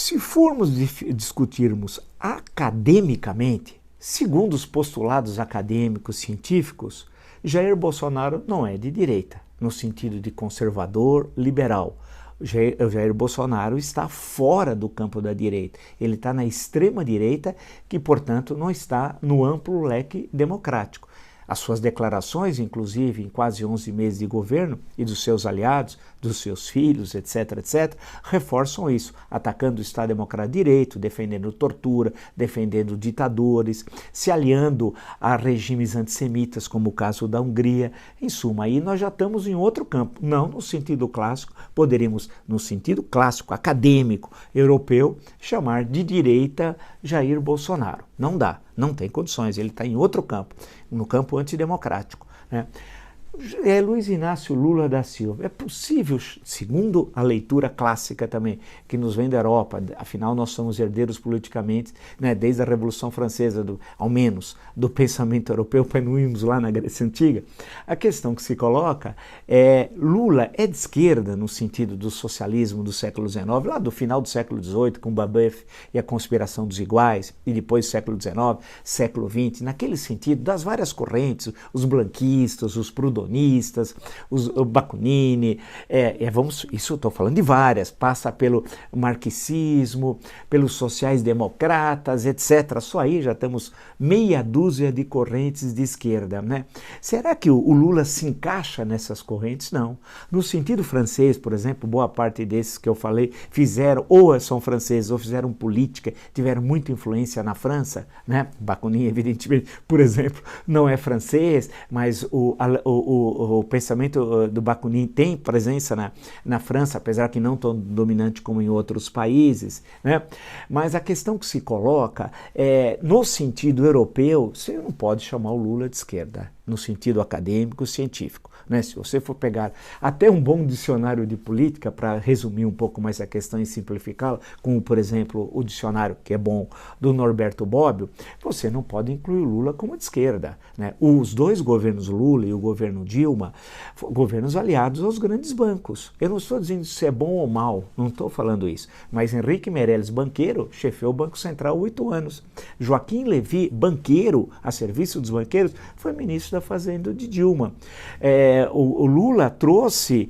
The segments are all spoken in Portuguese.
Se formos discutirmos academicamente, segundo os postulados acadêmicos científicos, Jair Bolsonaro não é de direita, no sentido de conservador, liberal. Jair Bolsonaro está fora do campo da direita. Ele está na extrema direita, que, portanto, não está no amplo leque democrático. As suas declarações, inclusive, em quase 11 meses de governo, e dos seus aliados, dos seus filhos, etc., etc., reforçam isso, atacando o Estado Democrático de Direito, defendendo tortura, defendendo ditadores, se aliando a regimes antissemitas, como o caso da Hungria. Em suma, aí nós já estamos em outro campo, não no sentido clássico, poderíamos, no sentido clássico, acadêmico, europeu, chamar de direita Jair Bolsonaro. Não dá, não tem condições, ele está em outro campo, no campo antidemocrático, né? Luiz Inácio Lula da Silva. É possível, segundo a leitura clássica também, que nos vem da Europa, afinal nós somos herdeiros politicamente, né, desde a Revolução Francesa, ao menos, do pensamento europeu, para não irmos lá na Grécia Antiga, a questão que se coloca é, Lula é de esquerda no sentido do socialismo do século XIX, lá do final do século XVIII, com Babeuf e a conspiração dos iguais, e depois do século XIX, século XX, naquele sentido das várias correntes, os blanquistas, os prudonistas, o Bakunin, isso eu estou falando de várias, passa pelo marxismo, pelos sociais-democratas, etc. Só aí já temos meia dúzia de correntes de esquerda, né? Será que o Lula se encaixa nessas correntes? Não. No sentido francês, por exemplo, boa parte desses que eu falei fizeram, ou são franceses, ou fizeram política, tiveram muita influência na França, né? Bakunin, evidentemente, por exemplo, não é francês, mas o pensamento do Bakunin tem presença na França, apesar que não tão dominante como em outros países, né? Mas a questão que se coloca é, no sentido europeu, você não pode chamar o Lula de esquerda, no sentido acadêmico, científico, né? Se você for pegar até um bom dicionário de política, para resumir um pouco mais a questão e simplificá-la, como, por exemplo, o dicionário, que é bom, do Norberto Bobbio, você não pode incluir o Lula como de esquerda, né? Os dois governos Lula e o governo Dilma, governos aliados aos grandes bancos. Eu não estou dizendo se é bom ou mal, não estou falando isso, mas Henrique Meirelles, banqueiro, chefiou o Banco Central 8 anos. Joaquim Levy, banqueiro, a serviço dos banqueiros, foi ministro da Fazenda de Dilma. O Lula trouxe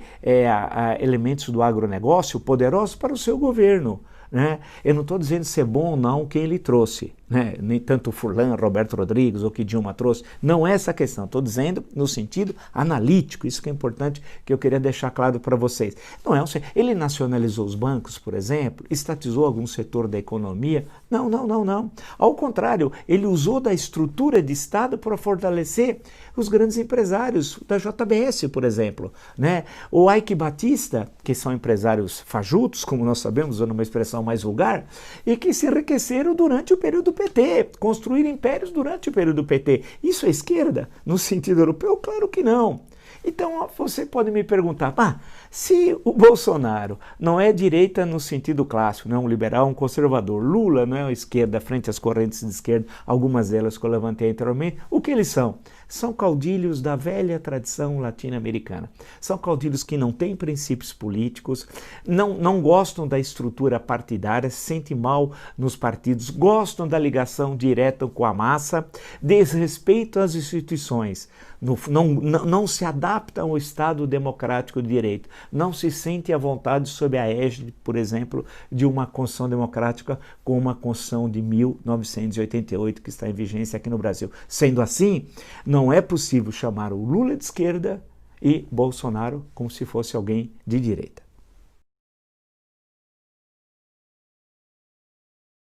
elementos do agronegócio poderosos para o seu governo, né? Eu não estou dizendo se é bom ou não quem ele trouxe, né? Nem tanto Furlan, Roberto Rodrigues ou que Dilma trouxe, não é essa a questão, estou dizendo no sentido analítico, isso que é importante, que eu queria deixar claro para vocês. Não é ele nacionalizou os bancos, por exemplo, estatizou algum setor da economia, não. Ao contrário, ele usou da estrutura de Estado para fortalecer os grandes empresários da JBS, por exemplo, né? O Ike Batista, que são empresários fajutos, como nós sabemos, usando uma expressão mais vulgar, e que se enriqueceram durante o período do PT, construíram impérios durante o período do PT. Isso é esquerda? No sentido europeu? Claro que não. Então você pode me perguntar, se o Bolsonaro não é direita no sentido clássico, não é um liberal, um conservador, Lula não é uma esquerda frente às correntes de esquerda, algumas delas que eu levantei anteriormente, o que eles são? São caudilhos da velha tradição latino-americana. São caudilhos que não têm princípios políticos, não gostam da estrutura partidária, se sentem mal nos partidos, gostam da ligação direta com a massa, desrespeitam as instituições, não se adaptam ao Estado democrático de direito, não se sentem à vontade sob a égide, por exemplo, de uma Constituição democrática como a Constituição de 1988, que está em vigência aqui no Brasil. Sendo assim, não é possível chamar o Lula de esquerda e Bolsonaro como se fosse alguém de direita.